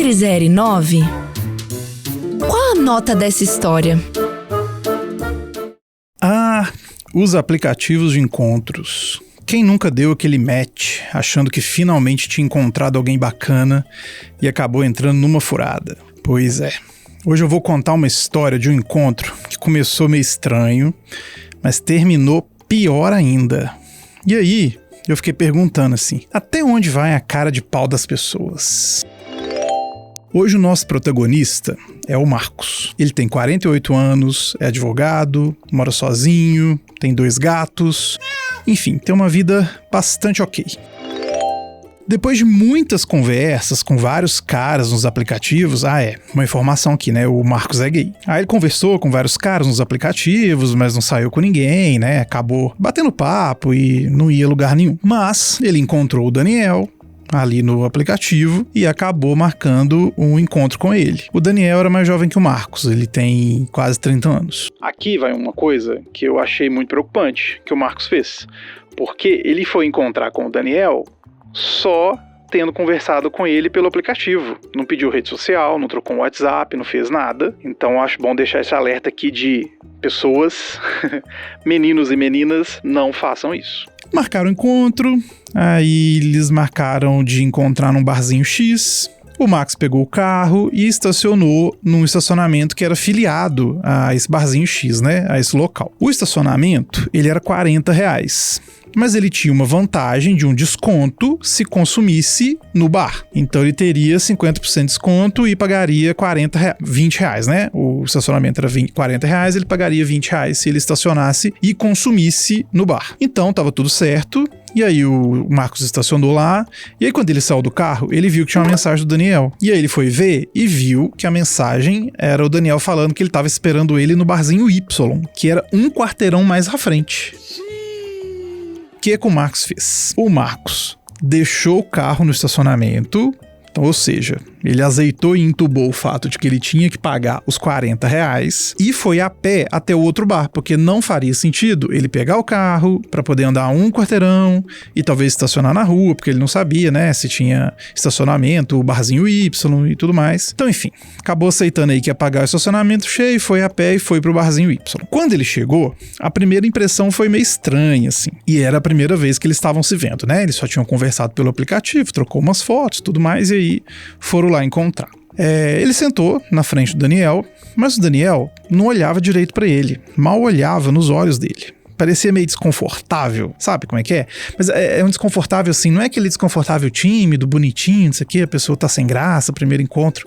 Grisere 9? Qual a nota dessa história? Os aplicativos de encontros. Quem nunca deu aquele match, achando que finalmente tinha encontrado alguém bacana e acabou entrando numa furada? Pois é. Hoje eu vou contar uma história de um encontro que começou meio estranho, mas terminou pior ainda. E aí, eu fiquei perguntando assim, até onde vai a cara de pau das pessoas? Hoje o nosso protagonista é o Marcos. Ele tem 48 anos, é advogado, mora sozinho, tem 2 gatos, enfim, tem uma vida bastante ok. Depois de muitas conversas com vários caras nos aplicativos, uma informação aqui, né, o Marcos é gay. Aí ele conversou com vários caras nos aplicativos, mas não saiu com ninguém, né, acabou batendo papo e não ia a lugar nenhum. Mas ele encontrou o Daniel ali no aplicativo e acabou marcando um encontro com ele. O Daniel era mais jovem que o Marcos, ele tem quase 30 anos. Aqui vai uma coisa que eu achei muito preocupante, que o Marcos fez, porque ele foi encontrar com o Daniel só tendo conversado com ele pelo aplicativo. Não pediu rede social, não trocou um WhatsApp, não fez nada. Então acho bom deixar esse alerta aqui de pessoas, meninos e meninas, não façam isso. Marcaram o encontro, aí eles marcaram de encontrar num barzinho X. O Max pegou o carro e estacionou num estacionamento que era filiado a esse barzinho X, né? A esse local. O estacionamento, ele era R$40, mas ele tinha uma vantagem de um desconto se consumisse no bar. Então ele teria 50% de desconto e pagaria R$20, né? O estacionamento era R$40, ele pagaria R$20 se ele estacionasse e consumisse no bar. Então tava tudo certo. E aí o Marcos estacionou lá, e aí quando ele saiu do carro, ele viu que tinha uma mensagem do Daniel. E aí ele foi ver e viu que a mensagem era o Daniel falando que ele estava esperando ele no barzinho Y, que era um quarteirão mais à frente. O que o Marcos fez? O Marcos deixou o carro no estacionamento, então, ou seja, ele azeitou e entubou o fato de que ele tinha que pagar os R$40 e foi a pé até o outro bar, porque não faria sentido ele pegar o carro para poder andar um quarteirão e talvez estacionar na rua, porque ele não sabia, né, se tinha estacionamento, o barzinho Y e tudo mais. Então, enfim, acabou aceitando aí que ia pagar o estacionamento cheio, foi a pé e foi pro barzinho Y. Quando ele chegou, a primeira impressão foi meio estranha, assim, e era a primeira vez que eles estavam se vendo, né, eles só tinham conversado pelo aplicativo, trocou umas fotos, tudo mais, e aí foram lá encontrar. Ele sentou na frente do Daniel, mas o Daniel não olhava direito pra ele, mal olhava nos olhos dele. Parecia meio desconfortável, sabe como é que é? Mas é um desconfortável assim, não é aquele desconfortável tímido, bonitinho, não sei o que, a pessoa tá sem graça, primeiro encontro.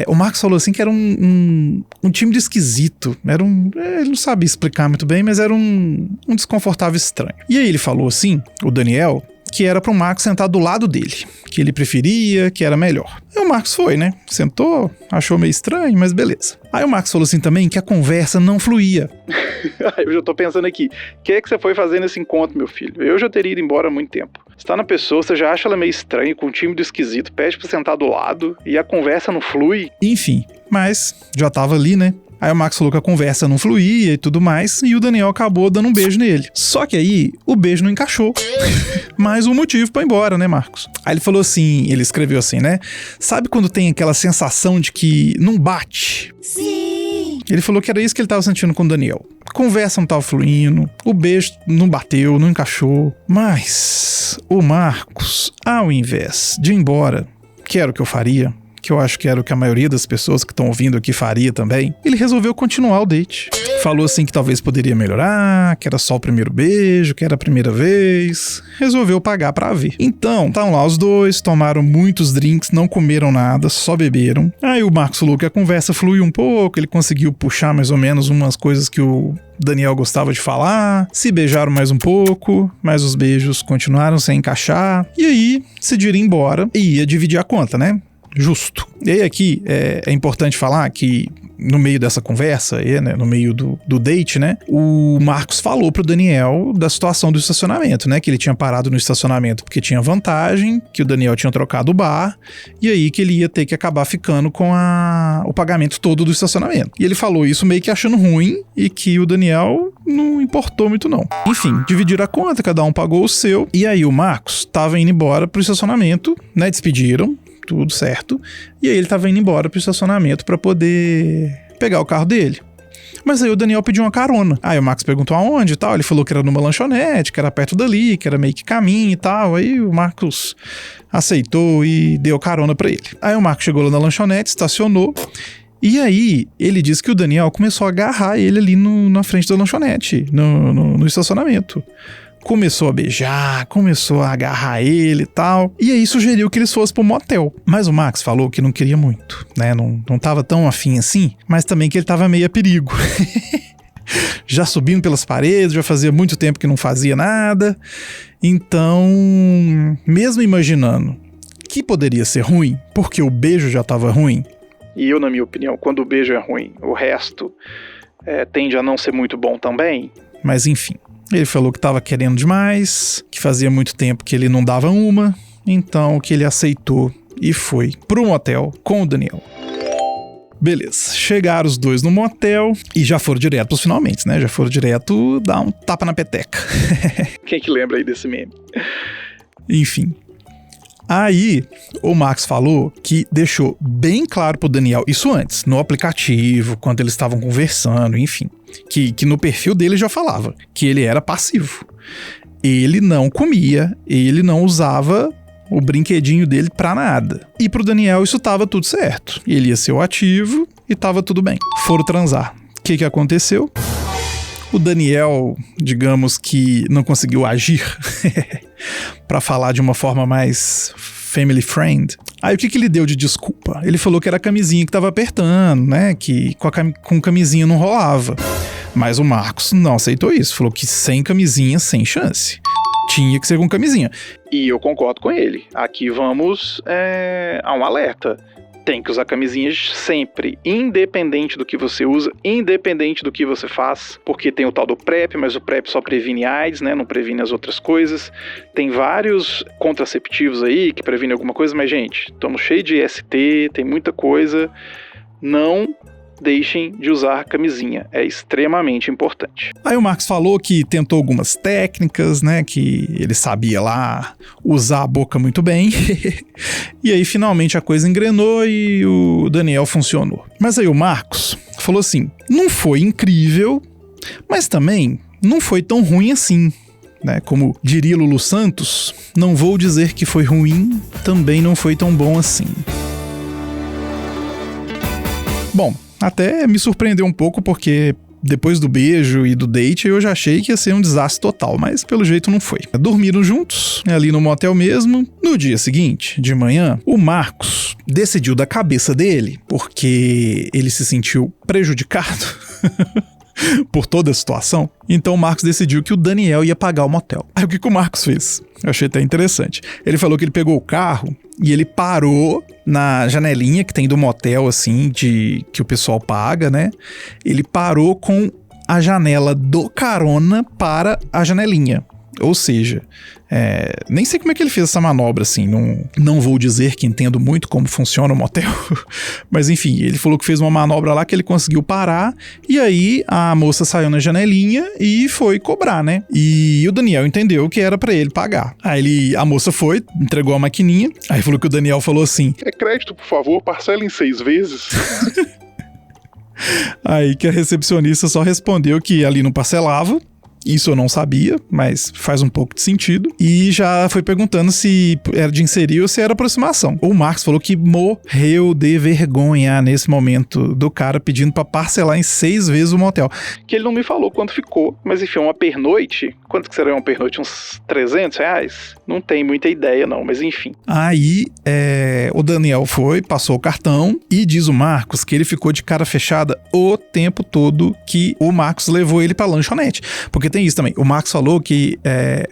O Marcos falou assim que era um tímido esquisito, ele não sabia explicar muito bem, mas era um desconfortável estranho. E aí ele falou assim, o Daniel, que era para o Marcos sentar do lado dele, que ele preferia, que era melhor. Aí o Marcos foi, né? Sentou, achou meio estranho, mas beleza. Aí o Marcos falou assim também que a conversa não fluía. Eu já tô pensando aqui, o que é que você foi fazer nesse encontro, meu filho? Eu já teria ido embora há muito tempo. Você tá na pessoa, você já acha ela meio estranha, com um tímido esquisito, pede pra sentar do lado e a conversa não flui. Enfim, mas já tava ali, né? Aí o Max falou que a conversa não fluía e tudo mais, e o Daniel acabou dando um beijo nele. Só que aí, o beijo não encaixou. Mais um motivo pra ir embora, né, Marcos? Aí ele falou assim, ele escreveu assim, né? Sabe quando tem aquela sensação de que não bate? Sim! Ele falou que era isso que ele tava sentindo com o Daniel. A conversa não tava fluindo, o beijo não bateu, não encaixou. Mas o Marcos, ao invés de ir embora, que era o que eu faria, que eu acho que era o que a maioria das pessoas que estão ouvindo aqui faria também, ele resolveu continuar o date. Falou assim que talvez poderia melhorar, que era só o primeiro beijo, que era a primeira vez. Resolveu pagar pra ver. Então, estavam lá os dois, tomaram muitos drinks, não comeram nada, só beberam. Aí o Marcos falou que a conversa fluiu um pouco, ele conseguiu puxar mais ou menos umas coisas que o Daniel gostava de falar, se beijaram mais um pouco, mas os beijos continuaram sem encaixar. E aí, decidiram ir embora e ia dividir a conta, né? Justo. E aí aqui é importante falar que no meio dessa conversa, né, no meio do date, né, o Marcos falou pro Daniel da situação do estacionamento, né, que ele tinha parado no estacionamento porque tinha vantagem, que o Daniel tinha trocado o bar, e aí que ele ia ter que acabar ficando com o pagamento todo do estacionamento. E ele falou isso meio que achando ruim e que o Daniel não importou muito não. Enfim, dividiram a conta, cada um pagou o seu, e aí o Marcos tava indo embora pro estacionamento, né, despediram, tudo certo. E aí ele tava indo embora pro estacionamento pra poder pegar o carro dele. Mas aí o Daniel pediu uma carona. Aí o Marcos perguntou aonde e tal. Ele falou que era numa lanchonete, que era perto dali, que era meio que caminho e tal. Aí o Marcos aceitou e deu carona pra ele. Aí o Marcos chegou lá na lanchonete, estacionou. E aí ele disse que o Daniel começou a agarrar ele ali na frente da lanchonete, no estacionamento. Começou a beijar, começou a agarrar ele e tal. E aí sugeriu que eles fossem pro motel. Mas o Max falou que não queria muito, né? Não tava tão afim assim, mas também que ele tava meio a perigo. Já subindo pelas paredes, já fazia muito tempo que não fazia nada. Então, mesmo imaginando que poderia ser ruim, porque o beijo já tava ruim. E eu, na minha opinião, quando o beijo é ruim, o resto tende a não ser muito bom também. Mas enfim. Ele falou que estava querendo demais, que fazia muito tempo que ele não dava uma, então que ele aceitou e foi pro motel com o Daniel. Beleza, chegaram os dois no motel e já foram direto pros finalmente, né? Já foram direto dar um tapa na peteca. Quem que lembra aí desse meme? Enfim. Aí, o Max falou que deixou bem claro pro Daniel, isso antes, no aplicativo, quando eles estavam conversando, enfim, que no perfil dele já falava que ele era passivo. Ele não comia, ele não usava o brinquedinho dele pra nada. E pro Daniel isso tava tudo certo. Ele ia ser o ativo e tava tudo bem. Foram transar. O que aconteceu? O Daniel, digamos que não conseguiu agir pra falar de uma forma mais family friend. Aí o que ele deu de desculpa? Ele falou que era a camisinha que tava apertando, né? Que com camisinha não rolava. Mas o Marcos não aceitou isso. Falou que sem camisinha, sem chance. Tinha que ser com camisinha. E eu concordo com ele. Aqui vamos a um alerta. Tem que usar camisinhas sempre, independente do que você usa, independente do que você faz, porque tem o tal do PrEP, mas o PrEP só previne AIDS, né? Não previne as outras coisas. Tem vários contraceptivos aí que previnem alguma coisa, mas, gente, estamos cheios de IST, tem muita coisa. Não deixem de usar camisinha, é extremamente importante. Aí o Marcos falou que tentou algumas técnicas, né, que ele sabia lá usar a boca muito bem, e aí finalmente a coisa engrenou e o Daniel funcionou. Mas aí o Marcos falou assim, não foi incrível, mas também não foi tão ruim assim, né, como diria Lulu Santos, não vou dizer que foi ruim, também não foi tão bom assim. Bom, até me surpreendeu um pouco, porque depois do beijo e do date eu já achei que ia ser um desastre total, mas pelo jeito não foi. Dormiram juntos, ali no motel mesmo. No dia seguinte, de manhã, o Marcos decidiu da cabeça dele, porque ele se sentiu prejudicado por toda a situação. Então o Marcos decidiu que o Daniel ia pagar o motel. Aí o que o Marcos fez? Eu achei até interessante. Ele falou que ele pegou o carro e ele parou na janelinha que tem do motel, assim, que o pessoal paga, né? Ele parou com a janela do carona para a janelinha. Ou seja, nem sei como é que ele fez essa manobra, assim, não vou dizer que entendo muito como funciona o motel, mas enfim, ele falou que fez uma manobra lá que ele conseguiu parar, e aí a moça saiu na janelinha e foi cobrar, né? E o Daniel entendeu que era pra ele pagar. Aí a moça foi, entregou a maquininha, aí falou que o Daniel falou assim, é crédito, por favor, parcela em 6 vezes. Aí que a recepcionista só respondeu que ali não parcelava. Isso eu não sabia, mas faz um pouco de sentido. E já foi perguntando se era de inserir ou se era aproximação. O Marcos falou que morreu de vergonha nesse momento do cara pedindo pra parcelar em 6 vezes o motel. Que ele não me falou quanto ficou, mas enfim, uma pernoite, quanto que seria uma pernoite? Uns R$300? Não tem muita ideia não, mas enfim. Aí o Daniel foi, passou o cartão e diz o Marcos que ele ficou de cara fechada o tempo todo que o Marcos levou ele pra lanchonete. Porque tem isso também. O Marcos falou que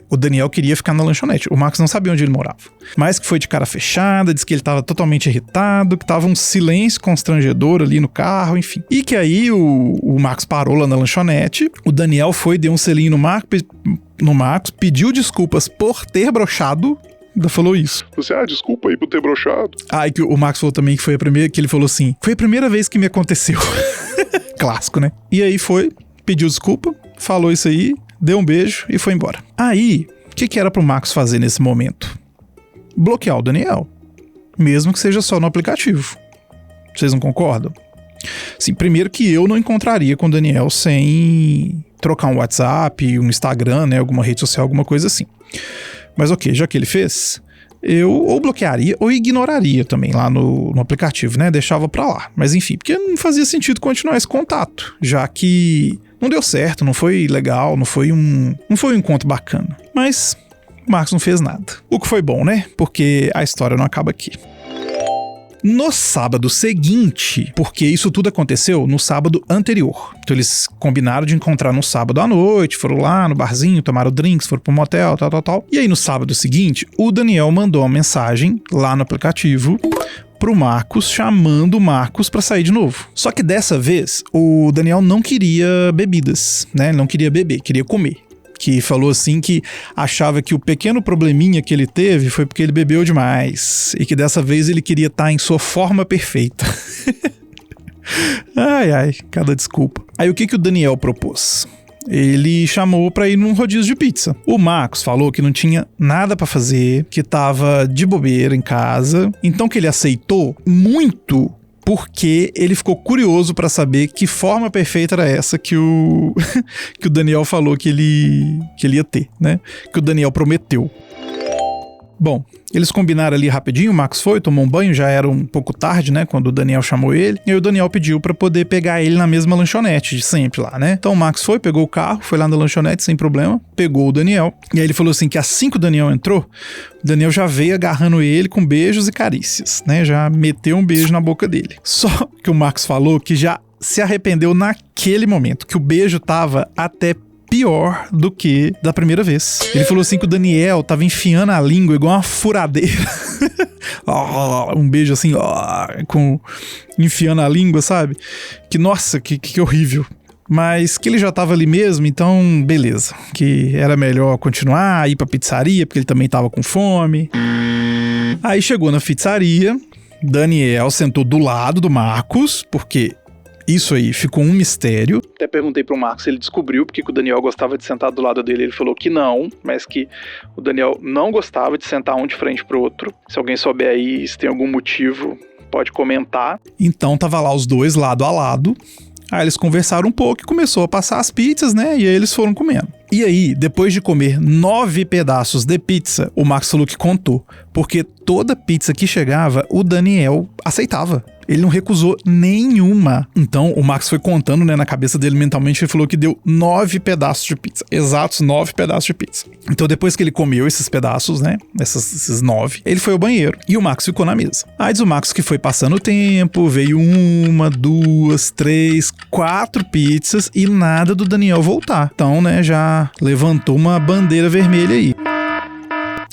o Daniel queria ficar na lanchonete. O Marcos não sabia onde ele morava. Mas que foi de cara fechada, disse que ele estava totalmente irritado, que estava um silêncio constrangedor ali no carro, enfim. E que aí o Marcos parou lá na lanchonete, o Daniel foi, deu um selinho no Marcos, pediu desculpas por ter broxado. Ainda falou isso. Você, desculpa aí por ter broxado. E que o Marcos falou também que foi a primeira, que ele falou assim, foi a primeira vez que me aconteceu. Clássico, né? E aí foi, pediu desculpa, falou isso aí, deu um beijo e foi embora. Aí, o que era pro Marcos fazer nesse momento? Bloquear o Daniel. mesmo que seja só no aplicativo. Vocês não concordam? Sim, primeiro que eu não encontraria com o Daniel sem trocar um WhatsApp, um Instagram, né, alguma rede social, alguma coisa assim. Mas ok, já que ele fez, eu ou bloquearia ou ignoraria também lá no aplicativo, né? Deixava pra lá. Mas enfim, porque não fazia sentido continuar esse contato, já que não deu certo, não foi legal, não foi um encontro bacana. Mas o Marcos não fez nada. O que foi bom, né? Porque a história não acaba aqui. No sábado seguinte, porque isso tudo aconteceu no sábado anterior. Então eles combinaram de encontrar no sábado à noite, foram lá no barzinho, tomaram drinks, foram pro motel, tal. E aí no sábado seguinte, o Daniel mandou uma mensagem lá no aplicativo pro Marcos, chamando o Marcos pra sair de novo. Só que dessa vez, o Daniel não queria bebidas, né? Ele não queria beber, queria comer. Que falou assim que achava que o pequeno probleminha que ele teve foi porque ele bebeu demais e que dessa vez ele queria estar em sua forma perfeita. Ai, cada desculpa. Aí o que o Daniel propôs? Ele chamou pra ir num rodízio de pizza. O Marcos falou que não tinha nada pra fazer, que tava de bobeira em casa, então que ele aceitou muito porque ele ficou curioso pra saber que forma perfeita era essa que o Daniel falou que ele ia ter, né? Que o Daniel prometeu. Bom, eles combinaram ali rapidinho, o Marcos foi, tomou um banho, já era um pouco tarde, né, quando o Daniel chamou ele, e aí o Daniel pediu pra poder pegar ele na mesma lanchonete de sempre lá, né? Então o Marcos foi, pegou o carro, foi lá na lanchonete sem problema, pegou o Daniel, e aí ele falou assim que assim que o Daniel entrou, o Daniel já veio agarrando ele com beijos e carícias, né? Já meteu um beijo na boca dele. Só que o Marcos falou que já se arrependeu naquele momento, que o beijo tava até pior do que da primeira vez. Ele falou assim que o Daniel tava enfiando a língua igual uma furadeira. Um beijo assim, enfiando a língua, sabe? Que nossa, que horrível. Mas que ele já tava ali mesmo, então beleza. Que era melhor continuar, ir pra pizzaria, porque ele também tava com fome. Aí chegou na pizzaria, Daniel sentou do lado do Marcos, porque isso aí ficou um mistério. Até perguntei pro Marcos se ele descobriu porque que o Daniel gostava de sentar do lado dele. Ele falou que não, mas que o Daniel não gostava de sentar um de frente pro outro. Se alguém souber aí, se tem algum motivo, pode comentar. Então tava lá os dois lado a lado. Aí eles conversaram um pouco e começou a passar as pizzas, né? E aí eles foram comendo. E aí, depois de comer 9 pedaços de pizza, o Marcos falou que contou. Porque toda pizza que chegava, o Daniel aceitava. Ele não recusou nenhuma. Então, o Marcos foi contando, né, na cabeça dele mentalmente, ele falou que deu 9 pedaços de pizza. Exatos 9 pedaços de pizza. Então, depois que ele comeu esses pedaços, né, esses 9, ele foi ao banheiro. E o Marcos ficou na mesa. Aí diz o Marcos que foi passando o tempo, veio 1, 2, 3, 4 pizzas e nada do Daniel voltar. Então, né, já levantou uma bandeira vermelha aí.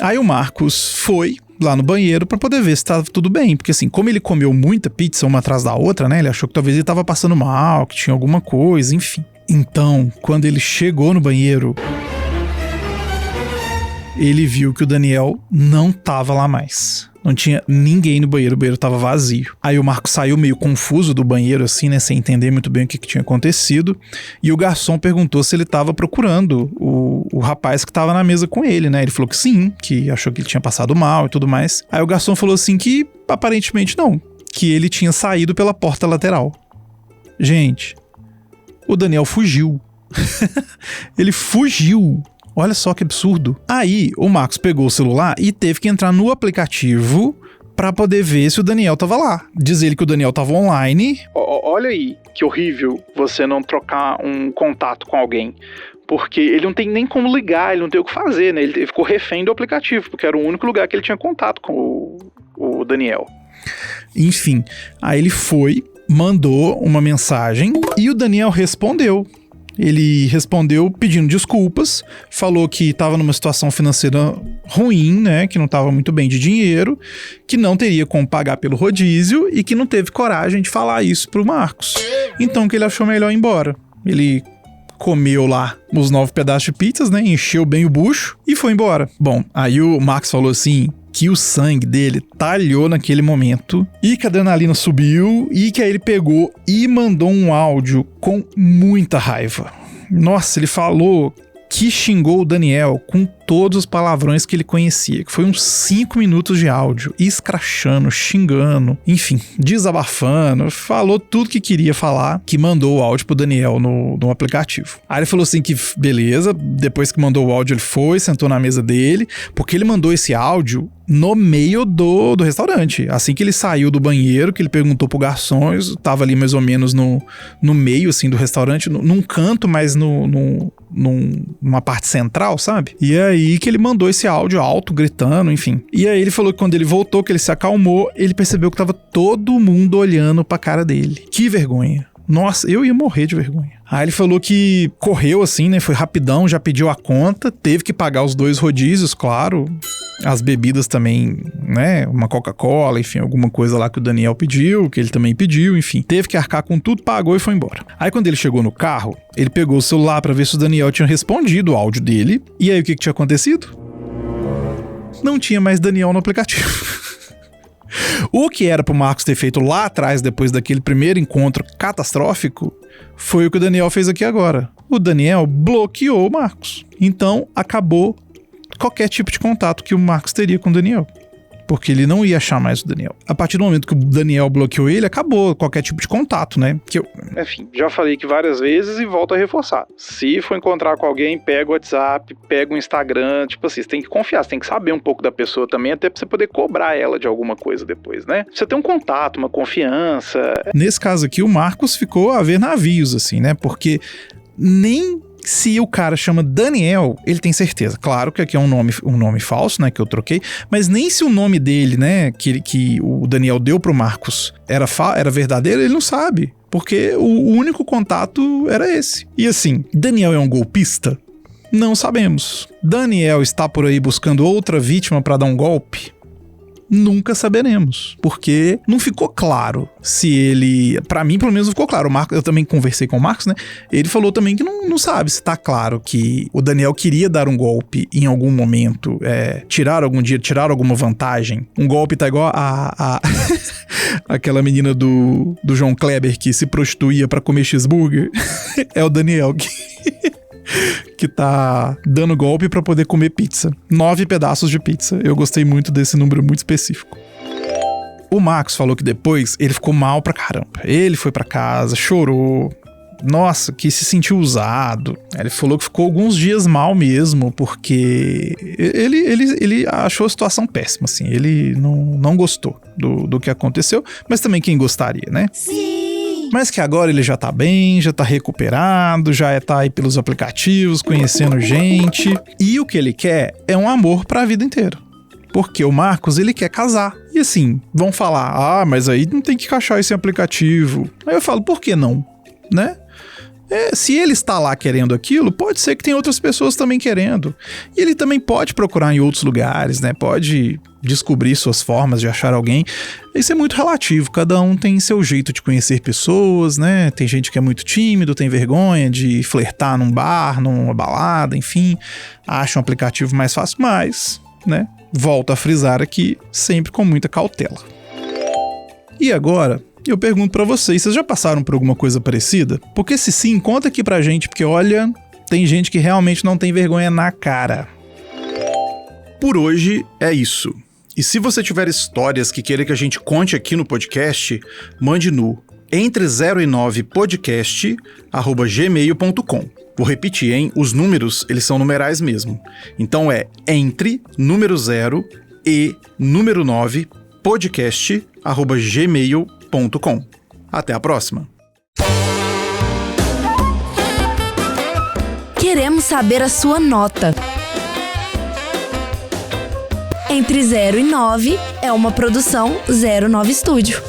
Aí o Marcos foi lá no banheiro pra poder ver se tava tudo bem, porque assim, como ele comeu muita pizza uma atrás da outra, né, ele achou que talvez ele tava passando mal, que tinha alguma coisa, enfim. Então, quando ele chegou no banheiro, ele viu que o Daniel não tava lá mais. Não tinha ninguém no banheiro, o banheiro tava vazio. Aí o Marcos saiu meio confuso do banheiro, assim, né, sem entender muito bem o que tinha acontecido. E o garçom perguntou se ele tava procurando o rapaz que tava na mesa com ele, né? Ele falou que sim, que achou que ele tinha passado mal e tudo mais. Aí o garçom falou assim que aparentemente não, que ele tinha saído pela porta lateral. Gente, o Daniel fugiu. Ele fugiu. Olha só que absurdo. Aí o Marcos pegou o celular e teve que entrar no aplicativo pra poder ver se o Daniel tava lá. Diz ele que o Daniel tava online. Olha aí, que horrível você não trocar um contato com alguém. Porque ele não tem nem como ligar, ele não tem o que fazer, né? Ele ficou refém do aplicativo, porque era o único lugar que ele tinha contato com o Daniel. Enfim, aí ele foi, mandou uma mensagem e o Daniel respondeu. Ele respondeu pedindo desculpas, falou que estava numa situação financeira ruim, né, que não estava muito bem de dinheiro, que não teria como pagar pelo rodízio e que não teve coragem de falar isso pro Marcos. Então que ele achou melhor ir embora. Ele comeu lá os 9 pedaços de pizzas, né, encheu bem o bucho e foi embora. Bom, aí o Marcos falou assim que o sangue dele talhou naquele momento e que a adrenalina subiu e que aí ele pegou e mandou um áudio com muita raiva. Nossa, ele falou que xingou o Daniel com todos os palavrões que ele conhecia, que foi uns 5 minutos de áudio, escrachando, xingando, enfim, desabafando, falou tudo que queria falar, que mandou o áudio pro Daniel no aplicativo. Aí ele falou assim que, beleza, depois que mandou o áudio ele foi, sentou na mesa dele, porque ele mandou esse áudio no meio do restaurante. Assim que ele saiu do banheiro, que ele perguntou pro garçom, tava ali mais ou menos no meio, assim, do restaurante, num canto, mas numa parte central, sabe? E aí que ele mandou esse áudio alto, gritando, enfim. E aí ele falou que quando ele voltou, que ele se acalmou, ele percebeu que tava todo mundo olhando pra cara dele. Que vergonha. Nossa, eu ia morrer de vergonha. Aí ele falou que correu assim, né? Foi rapidão, já pediu a conta, teve que pagar os 2 rodízios, claro. As bebidas também, né? Uma Coca-Cola, enfim, alguma coisa lá que o Daniel pediu, que ele também pediu, enfim. Teve que arcar com tudo, pagou e foi embora. Aí quando ele chegou no carro, ele pegou o celular pra ver se o Daniel tinha respondido o áudio dele. E aí o que tinha acontecido? Não tinha mais Daniel no aplicativo. O que era pro Marcos ter feito lá atrás, depois daquele primeiro encontro catastrófico, foi o que o Daniel fez aqui agora. O Daniel bloqueou o Marcos. Então, acabou qualquer tipo de contato que o Marcos teria com o Daniel. Porque ele não ia achar mais o Daniel. A partir do momento que o Daniel bloqueou ele, acabou qualquer tipo de contato, né? Enfim, já falei que várias vezes e volto a reforçar. Se for encontrar com alguém, pega o WhatsApp, pega o Instagram, tipo assim, você tem que confiar, você tem que saber um pouco da pessoa também, até pra você poder cobrar ela de alguma coisa depois, né? Você tem um contato, uma confiança. Nesse caso aqui, o Marcos ficou a ver navios, assim, né? Porque nem... Se o cara chama Daniel, ele tem certeza. Claro que aqui é um nome falso, né, que eu troquei, mas nem se o nome dele, né, que o Daniel deu pro Marcos era verdadeiro, ele não sabe. Porque o único contato era esse. E assim, Daniel é um golpista? Não sabemos. Daniel está por aí buscando outra vítima para dar um golpe? Nunca saberemos, porque não ficou claro se ele... Pra mim, pelo menos, não ficou claro. O Marcos, eu também conversei com o Marcos, né? Ele falou também que não sabe se tá claro que o Daniel queria dar um golpe em algum momento, tirar alguma vantagem. Um golpe tá igual a aquela menina do João Kleber que se prostituía pra comer cheeseburger. É o Daniel que tá dando golpe pra poder comer pizza. 9 pedaços de pizza. Eu gostei muito desse número muito específico. O Marcos falou que depois ele ficou mal pra caramba. Ele foi pra casa, chorou. Nossa, que se sentiu usado. Ele falou que ficou alguns dias mal mesmo, porque ele achou a situação péssima, assim. Ele não gostou do que aconteceu, mas também quem gostaria, né? Sim. Mas que agora ele já tá bem, já tá recuperado, já tá aí pelos aplicativos, conhecendo gente. E o que ele quer é um amor pra vida inteira. Porque o Marcos, ele quer casar. E assim, vão falar, mas aí não tem que encaixar esse aplicativo. Aí eu falo, por que não? Né? Se ele está lá querendo aquilo, pode ser que tem outras pessoas também querendo. E ele também pode procurar em outros lugares, né? Pode descobrir suas formas de achar alguém. Isso é muito relativo, cada um tem seu jeito de conhecer pessoas, né? Tem gente que é muito tímido, tem vergonha de flertar num bar, numa balada, enfim. Acha um aplicativo mais fácil, mas, né? Volto a frisar aqui, sempre com muita cautela. E agora... eu pergunto pra vocês já passaram por alguma coisa parecida? Porque se sim, conta aqui pra gente, porque olha, tem gente que realmente não tem vergonha na cara. Por hoje é isso. E se você tiver histórias que queira que a gente conte aqui no podcast, mande no entre0e9podcast@gmail.com. Vou repetir, hein? Os números, eles são numerais mesmo. Então é entre número 0 e número 9 podcast@gmail.com. Até a próxima. Queremos saber a sua nota. Entre 0 e 9 é uma produção 09 Studio.